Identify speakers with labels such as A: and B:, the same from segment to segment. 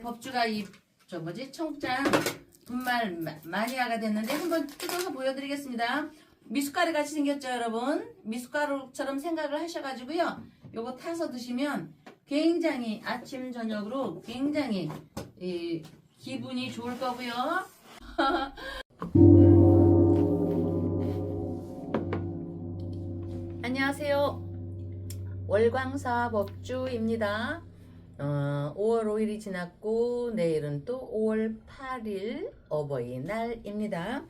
A: 법주가 청장 분말 마니아가 됐는데 한번 뜯어서 보여드리겠습니다. 미숫가루 같이 생겼죠, 여러분? 미숫가루처럼 생각을 하셔가지고요. 요거 타서 드시면 굉장히 아침 저녁으로 굉장히 기분이 좋을 거고요. 안녕하세요. 월광사 법주입니다. 5월 5일이 지났고 내일은 또 5월 8일 어버이날입니다.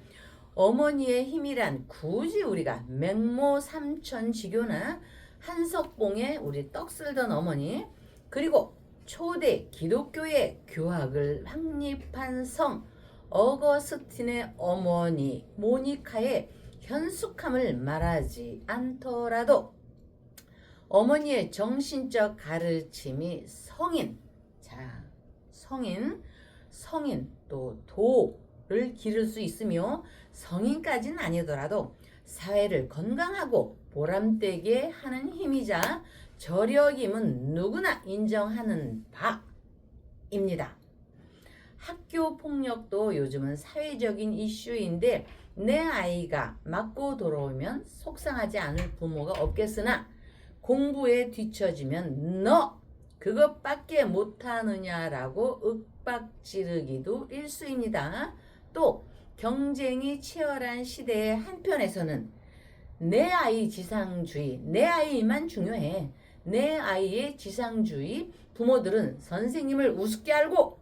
A: 어머니의 힘이란 굳이 우리가 맹모 삼천지교나 한석봉에 우리 떡 쓸던 어머니, 그리고 초대 기독교의 교학을 확립한 성 어거스틴의 어머니 모니카의 현숙함을 말하지 않더라도 어머니의 정신적 가르침이 성인 또 도를 기를 수 있으며, 성인까지는 아니더라도 사회를 건강하고 보람되게 하는 힘이자 저력임은 누구나 인정하는 바입니다. 학교 폭력도 요즘은 사회적인 이슈인데 내 아이가 맞고 돌아오면 속상하지 않을 부모가 없겠으나 공부에 뒤처지면 너 그것밖에 못하느냐라고 윽박지르기도 일수입니다. 또 경쟁이 치열한 시대의 한편에서는 내 아이 지상주의, 내 아이만 중요해. 내 아이의 지상주의, 부모들은 선생님을 우습게 알고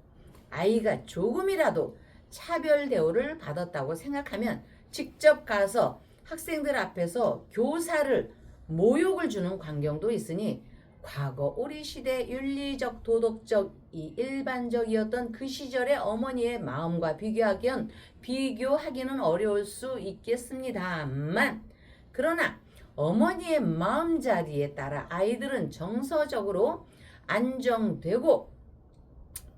A: 아이가 조금이라도 차별 대우를 받았다고 생각하면 직접 가서 학생들 앞에서 교사를 모욕을 주는 광경도 있으니, 과거 우리 시대 윤리적 도덕적이 일반적이었던 그 시절의 어머니의 마음과 비교하기는 어려울 수 있겠습니다만, 그러나 어머니의 마음자리에 따라 아이들은 정서적으로 안정되고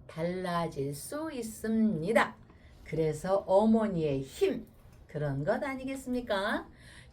A: 달라질 수 있습니다. 그래서 어머니의 힘, 그런 것 아니겠습니까?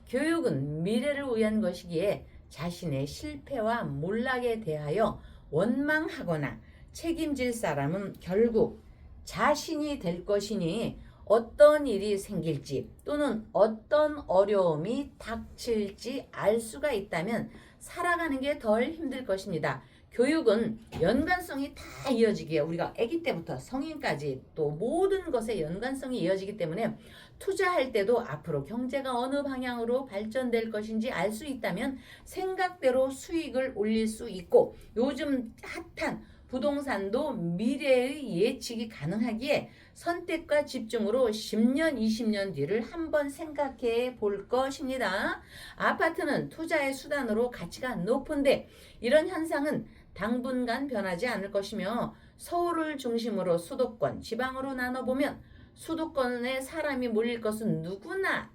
A: 교육은 미래를 위한 것이기에 자신의 실패와 몰락에 대하여 원망하거나 책임질 사람은 결국 자신이 될 것이니, 어떤 일이 생길지 또는 어떤 어려움이 닥칠지 알 수가 있다면 살아가는 게 덜 힘들 것입니다. 교육은 연관성이 다 이어지기에, 우리가 아기 때부터 성인까지 또 모든 것에 연관성이 이어지기 때문에 투자할 때도 앞으로 경제가 어느 방향으로 발전될 것인지 알 수 있다면 생각대로 수익을 올릴 수 있고, 요즘 핫한 부동산도 미래의 예측이 가능하기에 선택과 집중으로 10년, 20년 뒤를 한번 생각해 볼 것입니다. 아파트는 투자의 수단으로 가치가 높은데 이런 현상은 당분간 변하지 않을 것이며, 서울을 중심으로 수도권, 지방으로 나눠보면 수도권에 사람이 몰릴 것은 누구나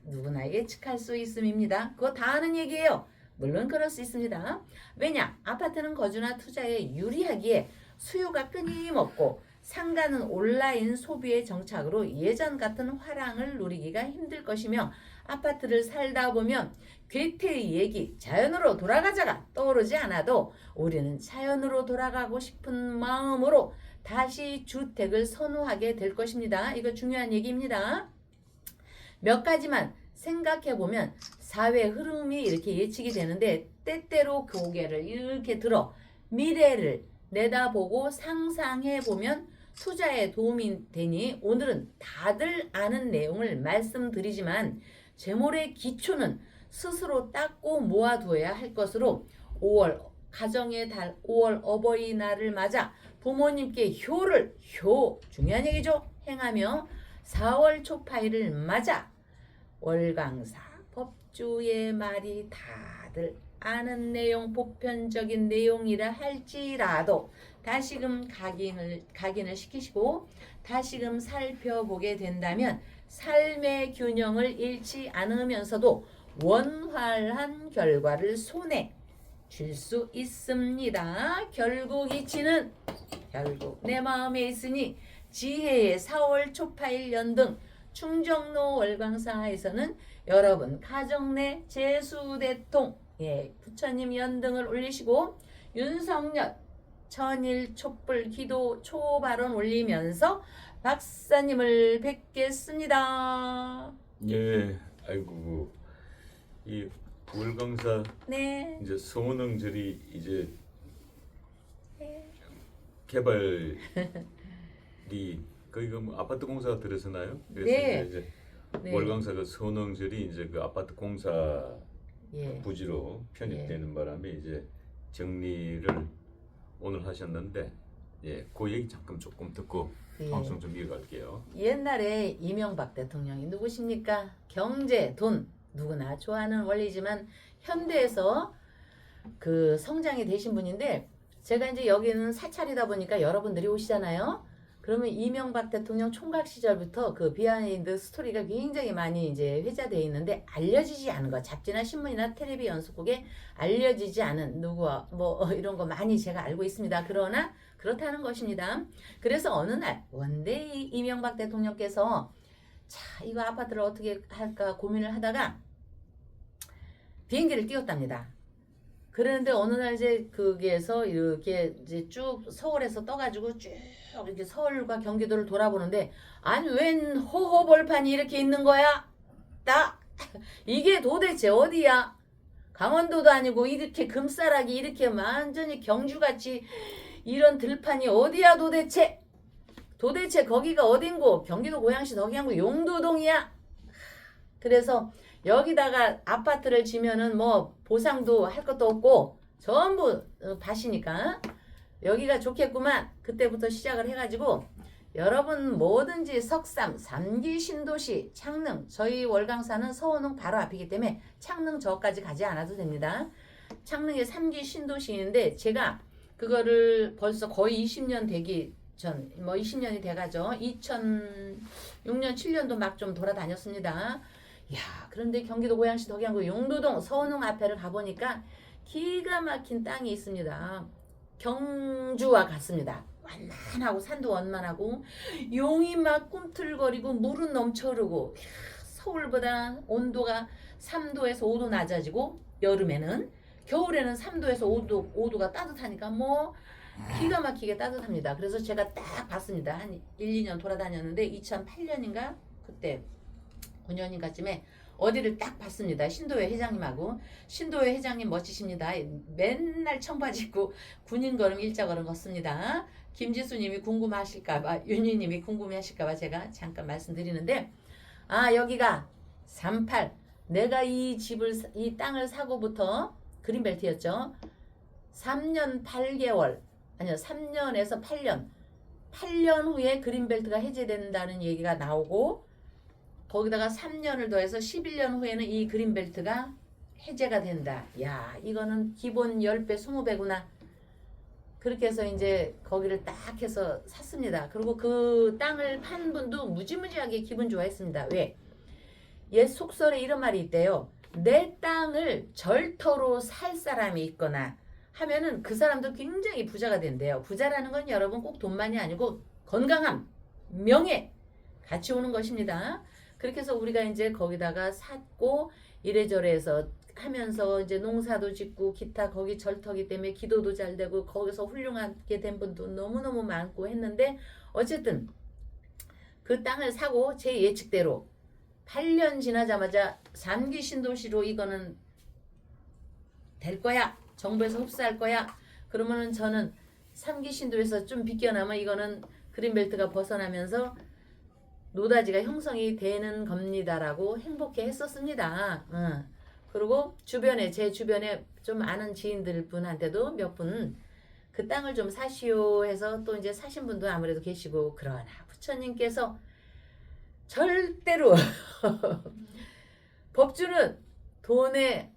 A: 예측할 수 있음입니다. 그거 다 아는 얘기예요. 물론 그럴 수 있습니다. 왜냐? 아파트는 거주나 투자에 유리하기에 수요가 끊임없고 상가는 온라인 소비의 정착으로 예전 같은 화랑을 누리기가 힘들 것이며, 아파트를 살다 보면 괴테의 얘기 자연으로 돌아가자가 떠오르지 않아도 우리는 자연으로 돌아가고 싶은 마음으로 다시 주택을 선호하게 될 것입니다. 이거 중요한 얘기입니다. 몇 가지만 생각해 보면 사회 흐름이 이렇게 예측이 되는데, 때때로 고개를 이렇게 들어 미래를 내다보고 상상해 보면 투자에 도움이 되니, 오늘은 다들 아는 내용을 말씀드리지만 제몰의 기초는 스스로 닦고 모아두어야 할 것으로, 5월 가정의 달, 5월 어버이날을 맞아 부모님께 중요한 얘기죠, 행하며 4월 초파일을 맞아 월광사 법주의 말이 다들 아는 내용, 보편적인 내용이라 할지라도 다시금 각인을 시키시고 다시금 살펴보게 된다면 삶의 균형을 잃지 않으면서도 원활한 결과를 손에 줄 수 있습니다. 결국 이치는 내 마음에 있으니, 지혜의 4월 초파일 연등 충정로 월광사에서는 여러분 가정 내 재수대통 부처님 연등을 올리시고 윤석열 천일 촛불 기도 초발언 올리면서 박사님을 뵙겠습니다.
B: 예, 아이고 이 월광사
A: 네.
B: 이제 성원흥절이 이제
A: 네.
B: 개발이 거기가 뭐 아파트 공사가 들어서나요? 그래서
A: 네.
B: 이제
A: 네.
B: 월광사 그 성원흥절이 이제 그 아파트 공사
A: 예.
B: 부지로 편입되는 바람에 이제 정리를 오늘 하셨는데 그 얘기 잠깐 조금 듣고
A: 예.
B: 방송 좀 이어갈게요.
A: 옛날에 이명박 대통령이 누구십니까? 경제, 돈 누구나 좋아하는 원리지만 현대에서 그 성장이 되신 분인데 제가 이제 여기는 사찰이다 보니까 여러분들이 오시잖아요. 그러면 이명박 대통령 총각 시절부터 그 비하인드 스토리가 굉장히 많이 이제 회자되어 있는데 알려지지 않은 거 잡지나 신문이나 텔레비 연속국에 알려지지 않은 누구와 뭐 이런 거 많이 제가 알고 있습니다. 그러나 그렇다는 것입니다. 그래서 어느 날 원데이 이명박 대통령께서 자 이거 아파트를 어떻게 할까 고민을 하다가 비행기를 띄웠답니다. 그런데 어느 날 이제 거기에서 이렇게 이제 쭉 서울에서 떠가지고 쭉 이렇게 서울과 경기도를 돌아보는데 아니 웬 호호벌판이 이렇게 있는 거야? 이게 도대체 어디야? 강원도도 아니고 이렇게 금싸라기 이렇게 완전히 경주같이 이런 들판이 어디야 도대체? 도대체 거기가 어딘고? 경기도 고양시 덕양구 용도동이야? 그래서 여기다가 아파트를 지면은 뭐 보상도 할 것도 없고 전부 밭이니까 여기가 좋겠구만. 그때부터 시작을 해가지고 여러분 뭐든지 석삼, 삼기 신도시, 창릉 저희 월광사는 서원흥 바로 앞이기 때문에 창릉 저까지 가지 않아도 됩니다. 창릉에 삼기 신도시인데 제가 그거를 벌써 거의 20년 되기 전 뭐 20년이 돼가죠. 2006년 7년도 막 좀 돌아다녔습니다. 야, 그런데 경기도 고양시 덕양구 용도동 서운흥 앞에를 가보니까 기가 막힌 땅이 있습니다. 경주와 같습니다. 완만하고 산도 완만하고 용이 막 꿈틀거리고 물은 넘쳐 흐르고 서울보다 온도가 3도에서 5도 낮아지고 여름에는 겨울에는 3도에서 5도가 따뜻하니까 뭐 기가 막히게 따뜻합니다. 그래서 제가 딱 봤습니다. 한 1, 2년 돌아다녔는데 2008년인가 그때 9년인가쯤에 어디를 딱 봤습니다. 신도회 회장님하고 신도회 회장님 멋지십니다. 맨날 청바지 입고 군인 걸음 일자 걸음 걷습니다. 김지수님이 궁금하실까봐 윤희님이 궁금해하실까봐 제가 잠깐 말씀드리는데 아 여기가 38 내가 이 땅을 사고부터 그린벨트였죠. 3년 8개월 아니요 3년에서 8년 후에 그린벨트가 해제된다는 얘기가 나오고 거기다가 3년을 더해서 11년 후에는 이 그린벨트가 해제가 된다. 야 이거는 기본 10배 20배구나. 그렇게 해서 이제 거기를 딱 해서 샀습니다. 그리고 그 땅을 판 분도 무지무지하게 기분 좋아했습니다. 왜? 옛 속설에 이런 말이 있대요. 내 땅을 절터로 살 사람이 있거나 하면은 그 사람도 굉장히 부자가 된대요. 부자라는 건 여러분 꼭 돈만이 아니고 건강함, 명예 같이 오는 것입니다. 그렇게 해서 우리가 이제 거기다가 샀고 이래저래 해서 하면서 이제 농사도 짓고 기타 거기 절터기 때문에 기도도 잘 되고 거기서 훌륭하게 된 분도 너무너무 많고 했는데 어쨌든 그 땅을 사고 제 예측대로 8년 지나자마자 3기 신도시로 이거는 될 거야. 정부에서 흡수할 거야. 그러면은 저는 3기 신도에서 좀 비껴나면 이거는 그린벨트가 벗어나면서 노다지가 형성이 되는 겁니다라고 행복해 했었습니다. 그리고 제 주변에 좀 아는 지인들 분한테도 몇 분 그 땅을 좀 사시오 해서 또 이제 사신 분도 아무래도 계시고 그러나 부처님께서 절대로 법주는 돈에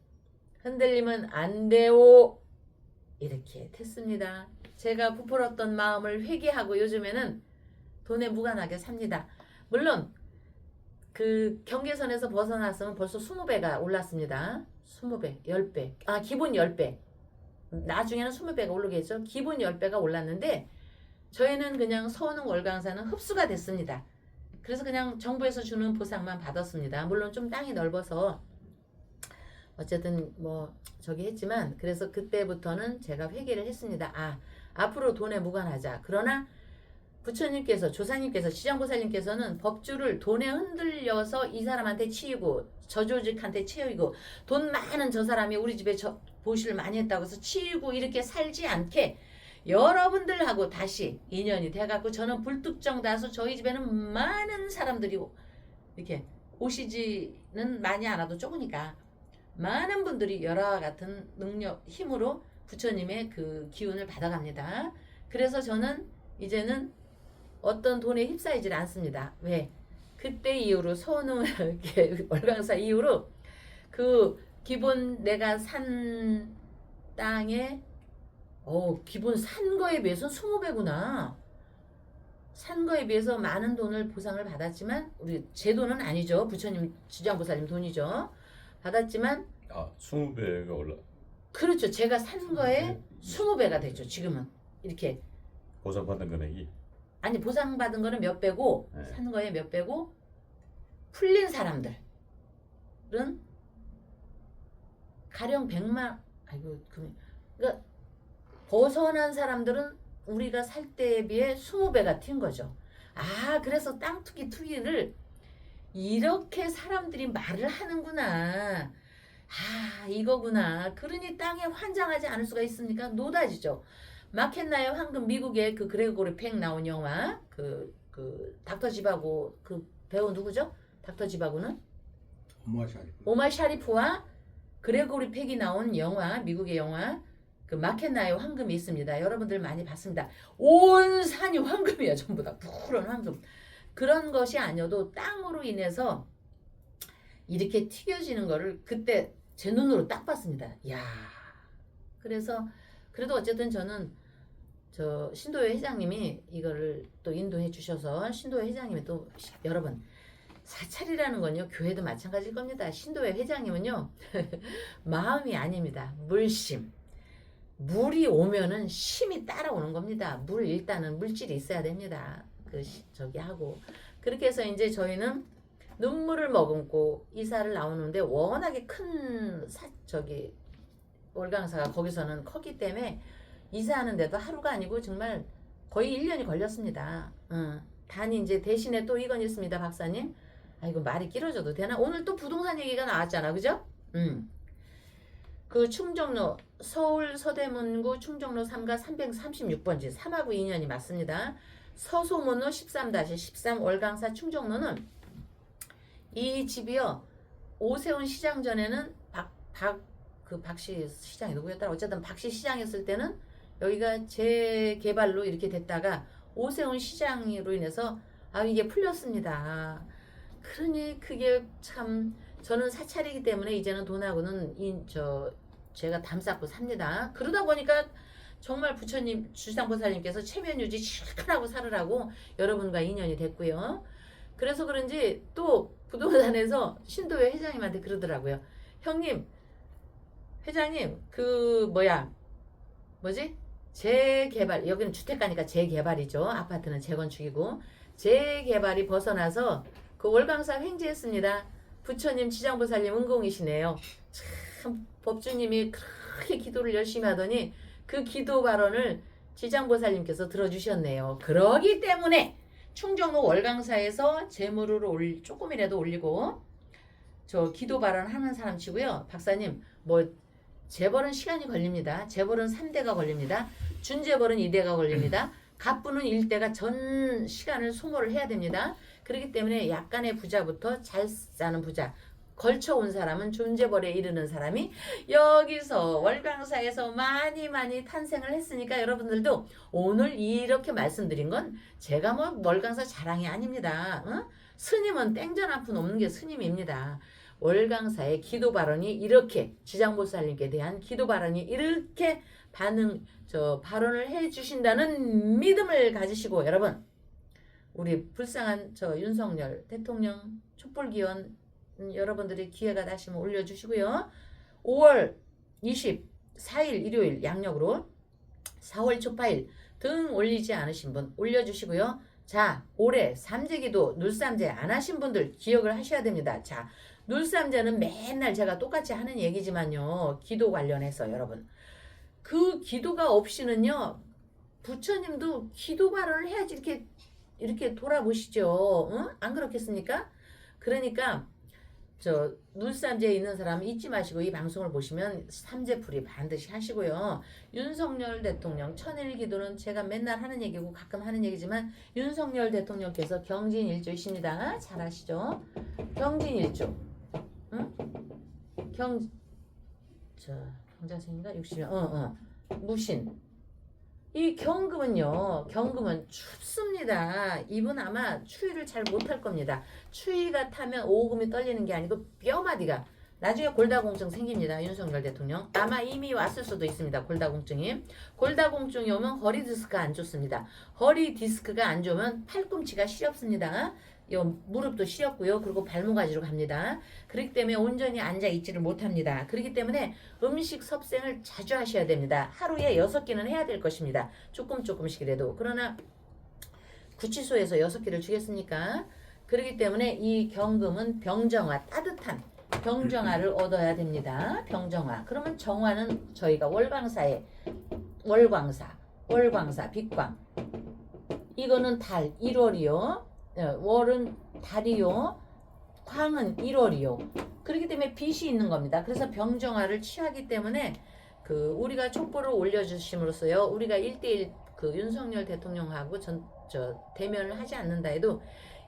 A: 흔들리면 안 돼요. 이렇게 했습니다. 제가 부풀었던 마음을 회개하고 요즘에는 돈에 무관하게 삽니다. 물론 그 경계선에서 벗어났으면 벌써 20배가 올랐습니다. 20배, 10배. 아 기본 10배. 나중에는 20배가 오르겠죠. 기본 10배가 올랐는데 저희는 그냥 서원흥 월광사는 흡수가 됐습니다. 그래서 그냥 정부에서 주는 보상만 받았습니다. 물론 좀 땅이 넓어서 어쨌든 뭐 저기 했지만 그래서 그때부터는 제가 회개를 했습니다. 앞으로 돈에 무관하자. 그러나 부처님께서 조상님께서 지장보살님께서는 법주를 돈에 흔들려서 이 사람한테 치이고 저조직한테 치이고 돈 많은 저 사람이 우리 집에 보시를 많이 했다고 해서 치이고 이렇게 살지 않게 여러분들하고 다시 인연이 돼갖고 저는 불특정 다수 저희 집에는 많은 사람들이 이렇게 오시지는 많이 않아도 적으니까 많은 분들이 열화와 같은 능력 힘으로 부처님의 그 기운을 받아갑니다. 그래서 저는 이제는 어떤 돈에 휩싸이질 않습니다. 왜? 그때 이후로 서운을 이렇게 월강사 이후로 그 기본 내가 산 땅에 기본 산 거에 비해서 20배구나. 산 거에 비해서 많은 돈을 보상을 받았지만 우리 제 돈은 아니죠. 부처님 지장보살님 돈이죠. 받았지만
B: 20배가 올라.
A: 그렇죠. 제가 산 거에 20배가 되죠. 지금은 이렇게
B: 보상받은 금액이
A: 아니 보상받은 거는 몇 배고
B: 네.
A: 산 거에 몇 배고 풀린 사람들은 가령 100만 그러니까 벗어난 사람들은 우리가 살 때에 비해 20배가 튄 거죠. 그래서 땅 투기를 이렇게 사람들이 말을 하는구나. 이거구나. 그러니 땅에 환장하지 않을 수가 있습니까? 노다지죠. 마켓나의 황금 미국의 그 그레고리 팽 나온 영화 그 닥터 지바고 그 배우 누구죠? 닥터 지바고는 오마 샤리프와 그레고리 팽이 나온 영화 미국의 영화 그 마켓나의 황금이 있습니다. 여러분들 많이 봤습니다. 온 산이 황금이야. 전부 다 푸른 황금. 그런 것이 아니어도 땅으로 인해서 이렇게 튀겨지는 거를 그때 제 눈으로 딱 봤습니다. 그래서 그래도 어쨌든 저는 저 신도회 회장님이 이거를 또 인도해 주셔서 신도회 회장님이 또 여러분 사찰이라는 건요 교회도 마찬가지일 겁니다. 신도회 회장님은요 마음이 아닙니다. 물심. 물이 오면은 심이 따라오는 겁니다. 물 일단은 물질이 있어야 됩니다. 하고 그렇게 해서 이제 저희는 눈물을 머금고 이사를 나오는데 워낙에 큰 월강사가 거기서는 컸기 때문에 이사하는데도 하루가 아니고 정말 거의 1년이 걸렸습니다. 단이 이제 대신에 또 이건 있습니다, 박사님. 아이고 말이 길어져도 되나? 오늘 또 부동산 얘기가 나왔잖아, 그죠? 그 충정로 서울 서대문구 충정로 3가 336번지 3하고 2년이 맞습니다. 서소문로 13-13 월강사 충정로는 이 집이요 오세훈 시장 전에는 박씨 시장이 누구였더라? 어쨌든 박씨 시장이었을 때는 여기가 재개발로 이렇게 됐다가 오세훈 시장으로 인해서 이게 풀렸습니다. 그러니 그게 참 저는 사찰이기 때문에 이제는 돈하고는 제가 담 쌓고 삽니다. 그러다 보니까 정말 부처님 주상보살님께서 체면유지 실컷하고 살으라고 여러분과 인연이 됐고요. 그래서 그런지 또 부동산에서 신도회 회장님한테 그러더라고요. 형님 회장님 재개발 여기는 주택가니까 재개발이죠. 아파트는 재건축이고 재개발이 벗어나서 그 월강사 횡재했습니다. 부처님 지장보살님 은공이시네요. 참 법주님이 그렇게 기도를 열심히 하더니 그 기도 발언을 지장보살님께서 들어주셨네요. 그러기 때문에 충정로 월강사에서 재물을 조금이라도 올리고 저 기도 발언하는 사람 치고요. 박사님 재벌은 시간이 걸립니다. 재벌은 3대가 걸립니다. 준재벌은 2대가 걸립니다. 갑부는 1대가 전 시간을 소모를 해야 됩니다. 그렇기 때문에 약간의 부자부터 잘 사는 부자 걸쳐온 사람은 존재벌에 이르는 사람이 여기서 월강사에서 많이 탄생을 했으니까 여러분들도 오늘 이렇게 말씀드린 건 제가 월강사 자랑이 아닙니다. 스님은 땡전 한 푼 없는 게 스님입니다. 월강사의 기도 발언이 이렇게 지장보살님께 대한 기도 발언이 이렇게 발언을 해 주신다는 믿음을 가지시고 여러분 우리 불쌍한 윤석열 대통령 촛불기원 여러분들이 기회가 나시면 올려주시고요. 5월 24일 일요일 양력으로 4월 초파일 등 올리지 않으신 분 올려주시고요. 자, 올해 삼재기도 눌삼재 안 하신 분들 기억을 하셔야 됩니다. 자, 눌삼재는 맨날 제가 똑같이 하는 얘기지만요. 기도 관련해서 여러분 그 기도가 없이는요 부처님도 기도 발언을 해야지 이렇게 돌아보시죠. 응? 안 그렇겠습니까? 그러니까 저 눈삼재에 있는 사람 잊지 마시고 이 방송을 보시면 삼재풀이 반드시 하시고요. 윤석열 대통령 천일 기도는 제가 맨날 하는 얘기고 가끔 하는 얘기지만 윤석열 대통령께서 경진일주이십니다. 잘 아시죠? 경진일주. 응? 경자생인가 60년. 무신. 이 경금은 춥습니다. 이분 아마 추위를 잘 못할 겁니다. 추위가 타면 오금이 떨리는 게 아니고 뼈마디가 나중에 골다공증 생깁니다. 윤석열 대통령 아마 이미 왔을 수도 있습니다. 골다공증이 오면 허리 디스크가 안 좋습니다. 허리 디스크가 안 좋으면 팔꿈치가 시렵습니다. 요 무릎도 시렵고요. 그리고 발목아지로 갑니다. 그렇기 때문에 온전히 앉아 있지를 못합니다. 그렇기 때문에 음식 섭생을 자주 하셔야 됩니다. 하루에 6끼는 해야 될 것입니다. 조금씩이라도. 그러나 구치소에서 6끼를 주겠습니까? 그렇기 때문에 이 경금은 병정화, 따뜻한 병정화를 얻어야 됩니다. 병정화. 그러면 정화는 저희가 월광사, 빛광. 이거는 달, 1월이요. 월은 달이요. 광은 1월이요. 그렇기 때문에 빛이 있는 겁니다. 그래서 병정화를 취하기 때문에 우리가 촛불을 올려주심으로써요. 우리가 1대1 윤석열 대통령하고 대면을 하지 않는다 해도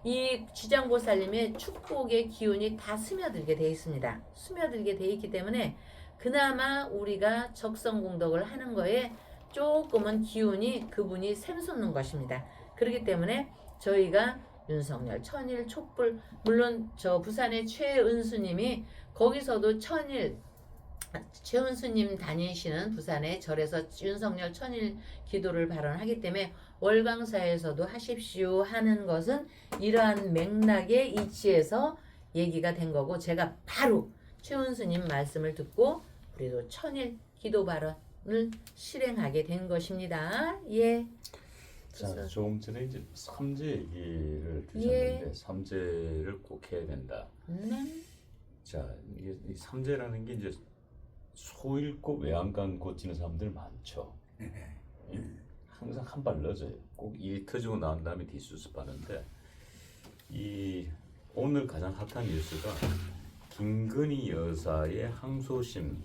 A: 이 지장보살님의 축복의 기운이 다 스며들게 돼 있습니다. 스며들게 돼 있기 때문에 그나마 우리가 적성공덕을 하는 거에 조금은 기운이 그분이 샘솟는 것입니다. 그렇기 때문에 저희가 윤석열 천일 촛불, 물론 저 부산의 최은수님이 거기서도 최은수님 다니시는 부산의 절에서 윤석열 천일 기도를 발언하기 때문에 월광사에서도 하십시오 하는 것은 이러한 맥락에 이치해서 얘기가 된 거고, 제가 바로 최은수님 말씀을 듣고 우리도 천일 기도 발언을 실행하게 된 것입니다. 예.
B: 자, 조금 전에 이제 삼재 얘기를 주셨는데 삼재를 꼭 해야 된다. 자, 이게 이 삼재라는 게 이제 소 잃고 외양간 고치는 사람들 많죠. 항상 한 발 늦어요. 꼭 일이 터지고 난 다음에 뒷수습하는데, 이 오늘 가장 핫한 뉴스가 김건희 여사의 항소심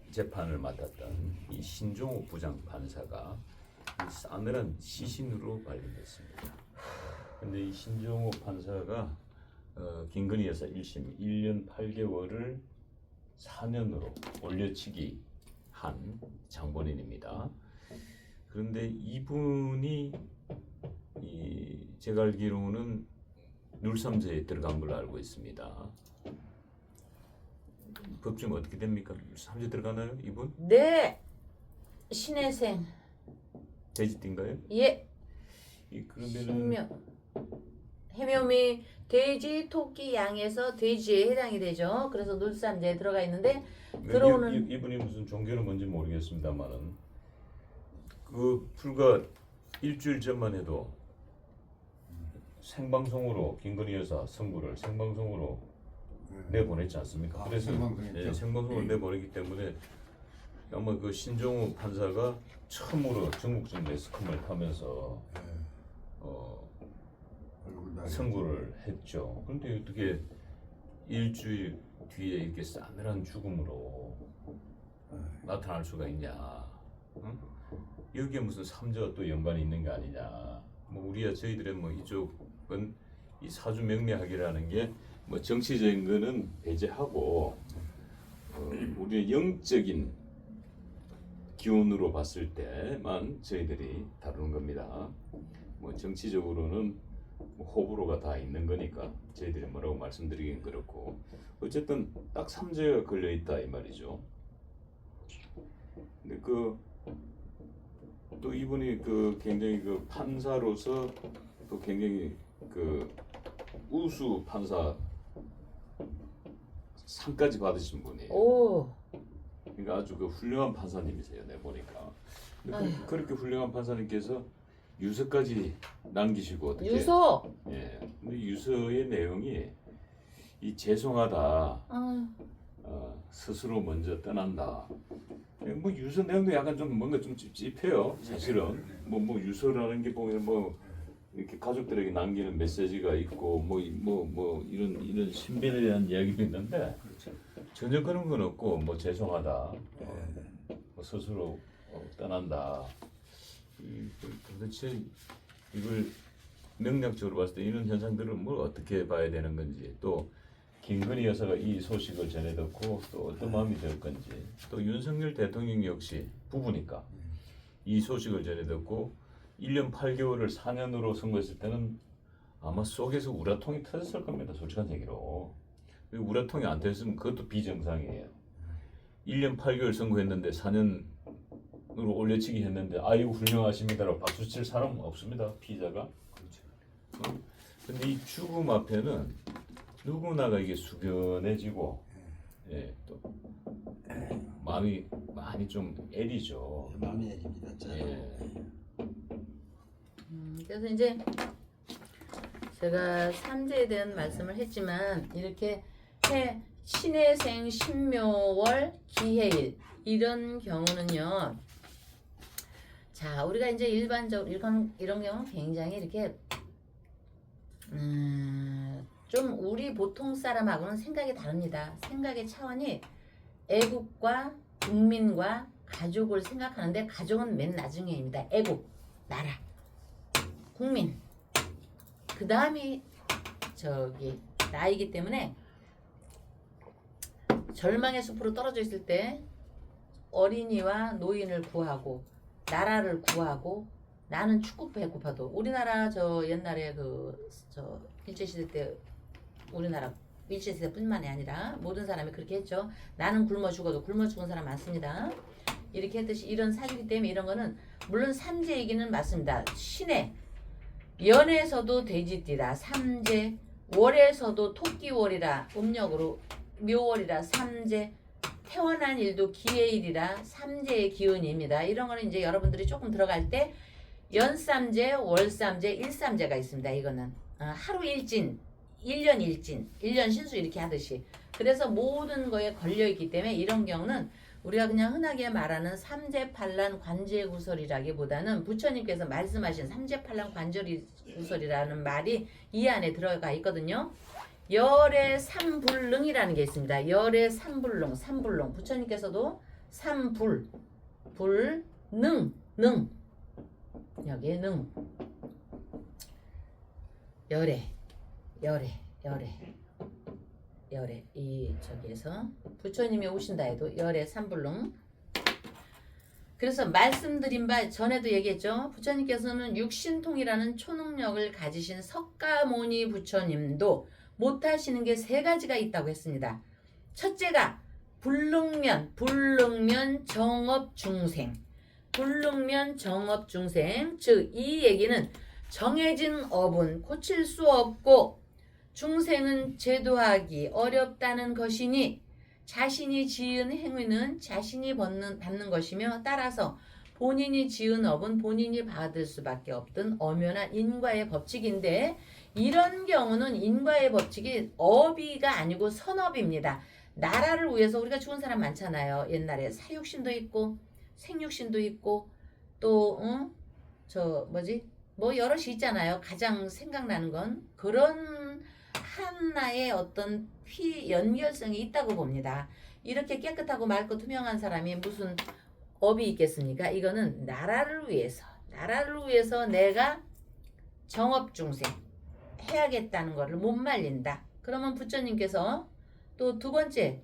B: 재판을 맡았던 이 신종호 부장 판사가 이 싸늘한 시신으로 발견됐습니다. 근데 이 신종호 판사가 김건희 여사 1심 1년 8개월을 4년으로 올려치기 한 장본인입니다. 그런데 이분이 제가 알기로는 눌삼재에 들어간 걸로 알고 있습니다. 법정 어떻게 됩니까? 삼재 들어가나요, 이분?
A: 네. 신혜생.
B: 돼지띠인가요?
A: 예.
B: 그러면은
A: 신명. 해묘미 돼지, 토끼, 양에서 돼지에 해당이 되죠. 그래서 눌삼재에 들어가 있는데 들어오는
B: 이분이 무슨 종교는 뭔지 모르겠습니다만은 불과 일주일 전만 해도 생방송으로 김건희 여사 선고를 생방송으로 내보냈지 않습니까? 그래서 생방송을 내보내기 때문에 아마 신종호 판사가 처음으로 전국적 매스컴을 타면서 선고를 했죠. 그런데 어떻게 일주일 뒤에 이렇게 싸늘한 죽음으로 나타날 수가 있냐? 응? 여기에 무슨 삼재와 또 연관이 있는 게 아니냐? 저희들의 이쪽은 이 사주 명리학이라는 게 정치적인 거는 배제하고 우리의 영적인 기운으로 봤을 때만 저희들이 다루는 겁니다. 정치적으로는 호불호가 다 있는 거니까 저희들이 뭐라고 말씀드리긴 그렇고, 어쨌든 딱 삼재가 걸려 있다 이 말이죠. 근데 또 이분이 굉장히 판사로서 또 굉장히 우수 판사 상까지 받으신 분이에요.
A: 오.
B: 그러니까 아주 훌륭한 판사님이세요, 내 보니까. 근데 그렇게 훌륭한 판사님께서 유서까지 남기시고 어떻게?
A: 유서.
B: 예. 근데 유서의 내용이 이 죄송하다. 스스로 먼저 떠난다. 뭐 유서 내용도 약간 좀 뭔가 좀 찝찝해요. 사실은 뭐 유서라는 게 보면 뭐 이렇게 가족들에게 남기는 메시지가 있고 뭐 이런 신변에 대한 이야기도 있는데 전혀 그런 건 없고 뭐 죄송하다. 뭐 스스로 떠난다. 도대체 이걸 명략적으로 봤을 때 이런 현상들은 뭘 어떻게 봐야 되는 건지, 또 김건희 여사가 이 소식을 전해 듣고 또 어떤 마음이 들 건지, 또 윤석열 대통령 역시 부부니까 이 소식을 전해 듣고 1년 8개월을 4년으로 선고했을 때는 아마 속에서 우라통이 터졌을 겁니다. 솔직한 얘기로. 우라통이 안 터졌으면 그것도 비정상이에요. 1년 8개월 선고했는데 4년으로 올려치기 했는데 아유 훌륭하십니다라고 박수 칠 사람은 없습니다. 피의자가. 근데 이 죽음 앞에는 누구나가 이게 숙연해지고, 예, 또 마음이 많이 좀 애리죠.
C: 마음이 애립니다.
B: 예.
A: 그래서 이제 제가 삼재에 대한 말씀을 했지만 이렇게 신해생 신묘월 기해일 이런 경우는요. 자, 우리가 이제 일반적으로 이런 경우는 굉장히 이렇게 좀 우리 보통 사람하고는 생각이 다릅니다. 생각의 차원이 애국과 국민과 가족을 생각하는데 가족은 맨 나중에입니다. 애국, 나라, 국민, 그 다음이 나이기 때문에 절망의 숲으로 떨어져 있을 때 어린이와 노인을 구하고 나라를 구하고, 나는 축구 배고파도 우리나라 옛날에 일제시대 때 우리나라 일제시대뿐만이 아니라 모든 사람이 그렇게 했죠. 나는 굶어 죽어도 굶어 죽은 사람 많습니다. 이렇게 했듯이 이런 사주기 때문에 이런 거는 물론 삼재 얘기는 맞습니다. 신해 연에서도 돼지띠라 삼재, 월에서도 토끼월이라 음력으로 묘월이라 삼재, 태어난 일도 기해일이라 삼재의 기운입니다. 이런 거는 이제 여러분들이 조금 들어갈 때 연삼재, 월삼재, 일삼재가 있습니다. 이거는 하루 일진, 1년 일진, 1년 신수 이렇게 하듯이. 그래서 모든 거에 걸려있기 때문에 이런 경우는 우리가 그냥 흔하게 말하는 삼재팔란 관제구설이라기보다는 부처님께서 말씀하신 삼재팔란 관제구설이라는 말이 이 안에 들어가 있거든요. 열의 삼불능이라는 게 있습니다. 열의 삼불능. 부처님께서도 삼불, 능. 여기에 능. 열의 이 저기에서 부처님이 오신다 해도 열의 삼불능. 그래서 말씀드린 바 전에도 얘기했죠. 부처님께서는 육신통이라는 초능력을 가지신 석가모니 부처님도 못하시는 게 3가지가 있다고 했습니다. 첫째가 불능면 정업중생. 즉 이 얘기는 정해진 업은 고칠 수 없고 중생은 제도하기 어렵다는 것이니 자신이 지은 행위는 자신이 받는 것이며 따라서 본인이 지은 업은 본인이 받을 수밖에 없던 엄연한 인과의 법칙인데, 이런 경우는 인과의 법칙이 업이가 아니고 선업입니다. 나라를 위해서 우리가 죽은 사람 많잖아요. 옛날에 사육신도 있고 생육신도 있고 또 뭐 여럿이 있잖아요. 가장 생각나는 건 그런 하나의 어떤 연결성이 있다고 봅니다. 이렇게 깨끗하고 맑고 투명한 사람이 무슨 업이 있겠습니까? 이거는 나라를 위해서 내가 정업중생 해야겠다는 것을 못 말린다. 그러면 부처님께서 또 두 번째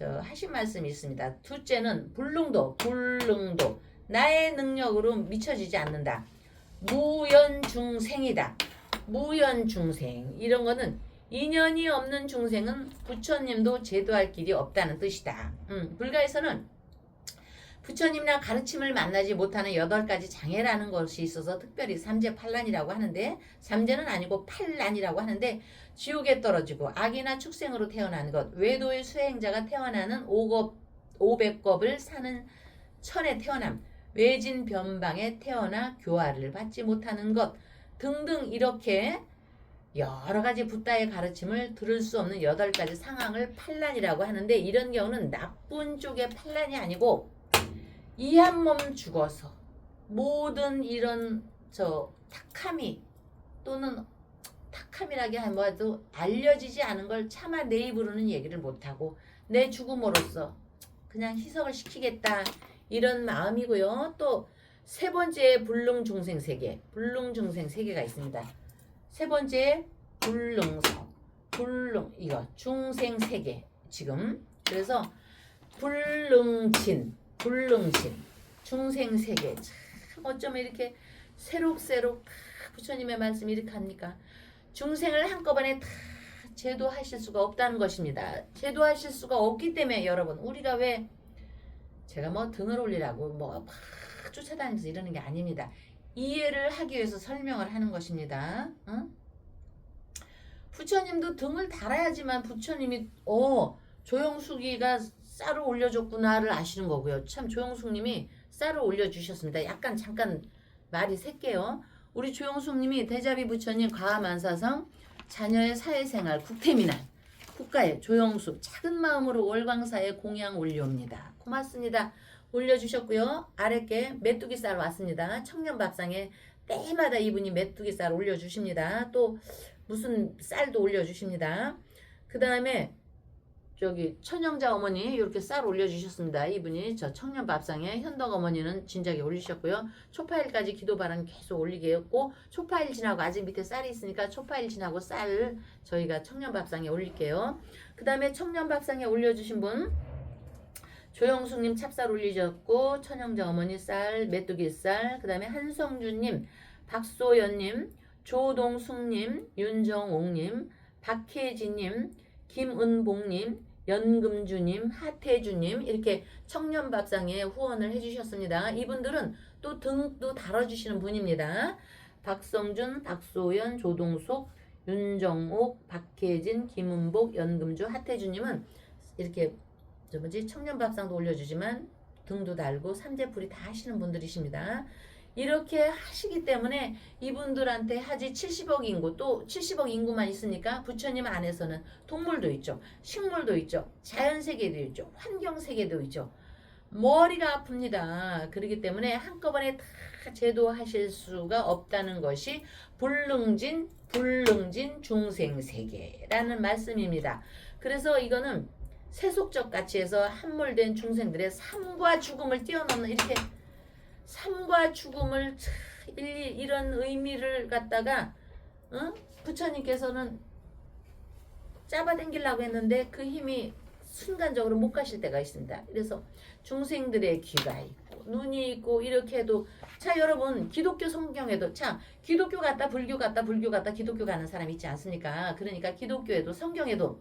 A: 하신 말씀이 있습니다. 둘째는 불능도 나의 능력으로 미쳐지지 않는다. 무연중생이다. 무연중생 이런 거는 인연이 없는 중생은 부처님도 제도할 길이 없다는 뜻이다. 불가에서는 부처님이나 가르침을 만나지 못하는 8가지 장애라는 것이 있어서 특별히 삼재팔란이라고 하는데, 삼재는 아니고 팔란이라고 하는데, 지옥에 떨어지고 악이나 축생으로 태어난 것, 외도의 수행자가 태어나는 500겁을 사는 천에 태어남, 외진 변방에 태어나 교화를 받지 못하는 것 등등, 이렇게 여러 가지 붓다의 가르침을 들을 수 없는 8가지 상황을 판란이라고 하는데 이런 경우는 나쁜 쪽의 판란이 아니고 이 한 몸 죽어서 모든 이런 탁함이 또는 탁함이라게 하더라도 알려지지 않은 걸 차마 내 입으로는 얘기를 못하고 내 죽음으로써 그냥 희석을 시키겠다 이런 마음이고요. 또 세 번째 불능중생 세계, 불능중생 세계가 있습니다. 세 번째 불능 중생 세계 지금 그래서 불능진 중생 세계 참 어쩌면 이렇게 새록새록 부처님의 말씀이 이렇게 합니까? 중생을 한꺼번에 다 제도하실 수가 없다는 것입니다. 제도하실 수가 없기 때문에 여러분 우리가 왜 제가 뭐 등을 올리라고 뭐 막 쫓아다니면서 이러는 게 아닙니다. 이해를 하기 위해서 설명을 하는 것입니다. 응? 부처님도 등을 달아야지만 부처님이 조영숙이가 쌀을 올려줬구나를 아시는 거고요. 참 조영숙님이 쌀을 올려주셨습니다. 약간 잠깐 말이 셀게요. 우리 조영숙님이 대자비 부처님 과하만사성 자녀의 사회생활 국태민안 국가의 조영숙 작은 마음으로 월광사에 공양 올려옵니다. 고맙습니다. 올려주셨고요. 아랫게 메뚜기 쌀 왔습니다. 청년밥상에 때마다 이분이 메뚜기 쌀 올려주십니다. 또 무슨 쌀도 올려주십니다. 그 다음에 천영자 어머니 이렇게 쌀 올려주셨습니다. 이분이 저 청년밥상에 현덕 어머니는 진작에 올리셨고요. 초파일까지 기도바람 계속 올리게 했고 초파일 지나고 아직 밑에 쌀이 있으니까 초파일 지나고 쌀 저희가 청년밥상에 올릴게요. 그 다음에 청년밥상에 올려주신 분 조영숙님 찹쌀 올리셨고 천영자 어머니 쌀 메뚜기 쌀 그 다음에 한성준님 박소연님 조동숙님 윤정옥님 박혜진님 김은봉님 연금주님 하태주님 이렇게 청년밥상에 후원을 해주셨습니다. 이분들은 또 등도 달아주시는 분입니다. 박성준 박소연 조동숙 윤정옥 박혜진 김은복 연금주 하태주님은 이렇게 청년밥상도 올려주지만 등도 달고 삼재풀이 다 하시는 분들이십니다. 이렇게 하시기 때문에 이분들한테 하지 70억 인구 또 70억 인구만 있으니까 부처님 안에서는 동물도 있죠. 식물도 있죠. 자연세계도 있죠. 환경세계도 있죠. 머리가 아픕니다. 그렇기 때문에 한꺼번에 다 제도하실 수가 없다는 것이 불능진 중생세계라는 말씀입니다. 그래서 이거는 세속적 가치에서 함몰된 중생들의 삶과 죽음을 뛰어넘는 이렇게 삶과 죽음을 이런 의미를 갖다가 부처님께서는 잡아당기려고 했는데 그 힘이 순간적으로 못 가실 때가 있습니다. 그래서 중생들의 귀가 있고 눈이 있고 이렇게 해도 자 여러분 기독교 성경에도 참 기독교 같다 불교 같다 불교 같다 기독교 가는 사람 있지 않습니까? 그러니까 기독교에도 성경에도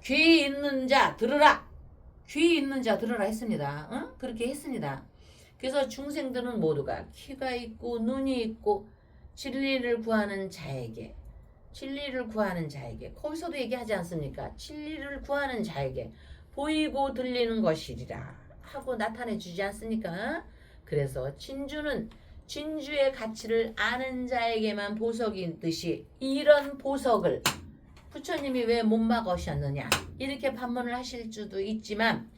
A: 귀 있는 자 들으라 귀 있는 자 들으라 했습니다. 그렇게 했습니다. 그래서 중생들은 모두가 귀가 있고 눈이 있고 진리를 구하는 자에게 거기서도 얘기하지 않습니까? 진리를 구하는 자에게 보이고 들리는 것이리라 하고 나타내 주지 않습니까? 그래서 진주는 진주의 가치를 아는 자에게만 보석이 있듯이 이런 보석을 부처님이 왜 못 막으셨느냐 이렇게 반문을 하실 수도 있지만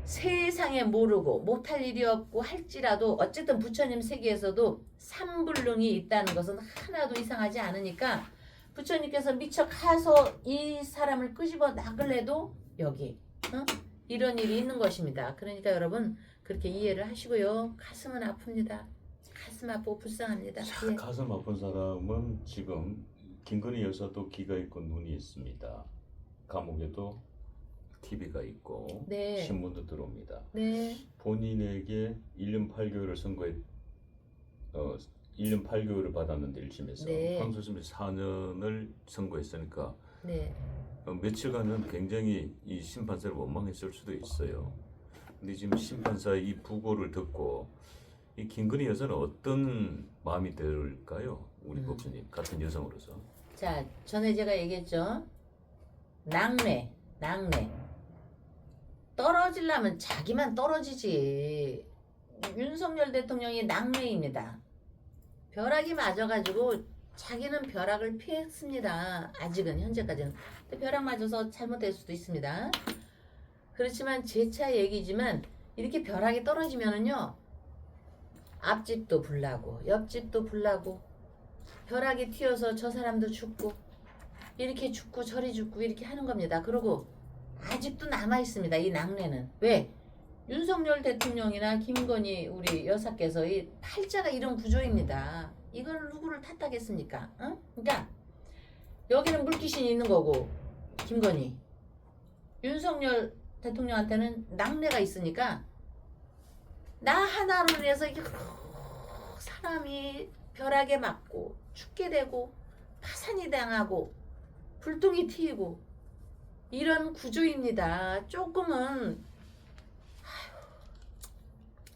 A: 세상에 모르고 못할 일이 없고 할지라도 어쨌든 부처님 세계에서도 삼불능이 있다는 것은 하나도 이상하지 않으니까 부처님께서 미처 가서 이 사람을 끄집어 나글래도 여기 이런 일이 있는 것입니다. 그러니까 여러분 그렇게 이해를 하시고요. 가슴은 아픕니다. 가슴 아프고 불쌍합니다.
B: 자,
A: 예.
B: 가슴 아픈 사람은 지금 김건희 여사도 귀가 있고 눈이 있습니다. 감옥에도 TV가 있고
A: 네.
B: 신문도 들어옵니다.
A: 네.
B: 본인에게 1년 8개월을 1년 8개월을 받았는데 1심에서
A: 네.
B: 항소심에서 4년을 선고했으니까
A: 네.
B: 며칠간은 굉장히 이 심판사를 원망했을 수도 있어요. 근데 지금 심판사의 이 부고를 듣고 이 김건희 여사는 어떤 마음이 들까요? 우리 법조님 같은 여성으로서.
A: 자, 전에 제가 얘기했죠. 낙뢰. 떨어지려면 자기만 떨어지지. 윤석열 대통령이 낙뢰입니다. 벼락이 맞아가지고 자기는 벼락을 피했습니다. 아직은 현재까지는. 근데 벼락 맞아서 잘못될 수도 있습니다. 그렇지만 재차 얘기지만 이렇게 벼락이 떨어지면은요 앞집도 불나고 옆집도 불나고 벼락이 튀어서 저 사람도 죽고 이렇게 죽고 저리 죽고 이렇게 하는 겁니다. 그리고 아직도 남아 있습니다. 이 낙뢰는. 왜? 윤석열 대통령이나 김건희 우리 여사께서 이 팔자가 이런 구조입니다. 이걸 누구를 탓하겠습니까? 응? 그러니까 여기는 물귀신이 있는 거고 김건희 윤석열 대통령한테는 낙뢰가 있으니까 나 하나로 인해서 사람이 벼락에 맞고 죽게 되고 파산이 당하고 불똥이 튀고 이런 구조입니다. 조금은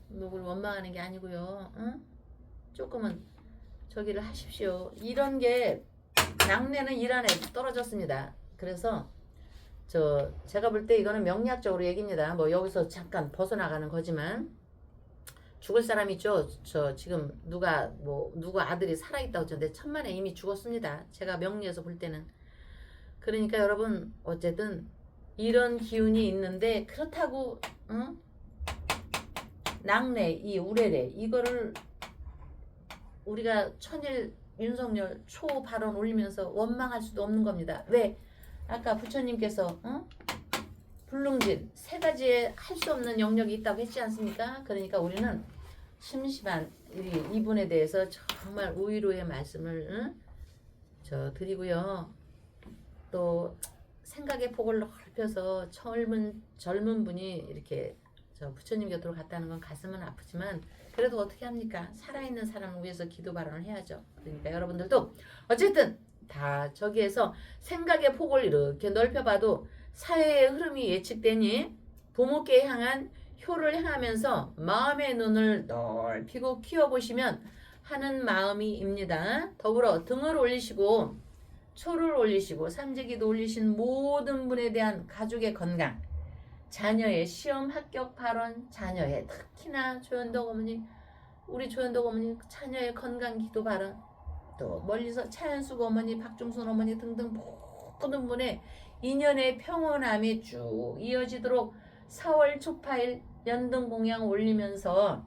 A: 누굴 원망하는 게 아니고요. 응? 조금은 저기를 하십시오. 이런 게 낙뢰는 일 안에 떨어졌습니다. 그래서 제가 볼 때 이거는 명리학적으로 얘기입니다. 뭐 여기서 잠깐 벗어나가는 거지만 죽을 사람 있죠. 지금 누구 아들이 살아있다고 했는데 천만에 이미 죽었습니다. 제가 명리에서 볼 때는. 그러니까 여러분 어쨌든 이런 기운이 있는데 그렇다고 응? 낙뢰, 이 우레레 이거를 우리가 천일 윤석열 초 발언 올리면서 원망할 수도 없는 겁니다. 왜? 아까 부처님께서 불능진 세 가지에 할 수 없는 영역이 있다고 했지 않습니까? 그러니까 우리는 심심한 이분에 대해서 정말 우위로의 말씀을 드리고요. 또 생각의 폭을 넓혀서 젊은 분이 이렇게 부처님 곁으로 갔다는 건 가슴은 아프지만 그래도 어떻게 합니까? 살아있는 사람을 위해서 기도 발언을 해야죠. 그러니까 여러분들도 어쨌든 다 저기에서 생각의 폭을 이렇게 넓혀봐도 사회의 흐름이 예측되니 부모께 향한 효를 향하면서 마음의 눈을 넓히고 키워보시면 하는 마음이입니다. 더불어 등을 올리시고 초를 올리시고 삼재기도 올리신 모든 분에 대한 가족의 건강, 자녀의 시험 합격 발언, 자녀의 특히나 조현덕 어머니, 우리 조현덕 어머니 자녀의 건강 기도 발언, 또 멀리서 차현숙 어머니, 박중순 어머니 등등 모든 분의 인연의 평온함이 쭉 이어지도록 4월 초파일 연등 공양 올리면서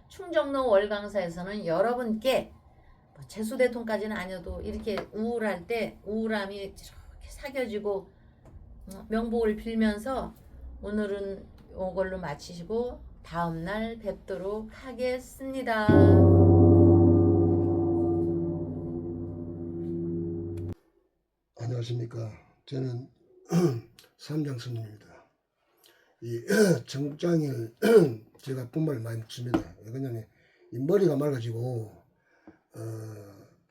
A: 충정로 월강사에서는 여러분께 재수대통까지는 아니어도 이렇게 우울할 때 우울함이 이렇게 사겨지고 명복을 빌면서 오늘은 이걸로 마치시고 다음날 뵙도록 하겠습니다.
C: 안녕하십니까. 저는 삼장스님입니다. 이 청국장을 제가 분말을 많이 먹습니다. 왜냐면 이 머리가 맑아지고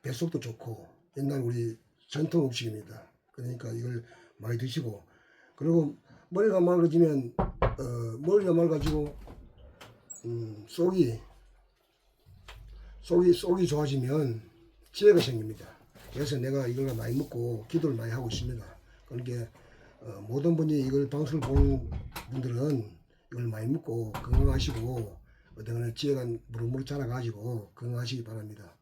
C: 뱃속도 좋고 옛날 우리 전통 음식입니다. 그러니까 이걸 많이 드시고 그리고 머리가 맑아지면 속이 좋아지면 지혜가 생깁니다. 그래서 내가 이걸 많이 먹고 기도를 많이 하고 있습니다. 그러니까 모든 분이 이걸 방송을 보는 분들은 이걸 많이 먹고 건강하시고 어떤 지혜가 무럭무럭 자라가지고 건강하시기 바랍니다.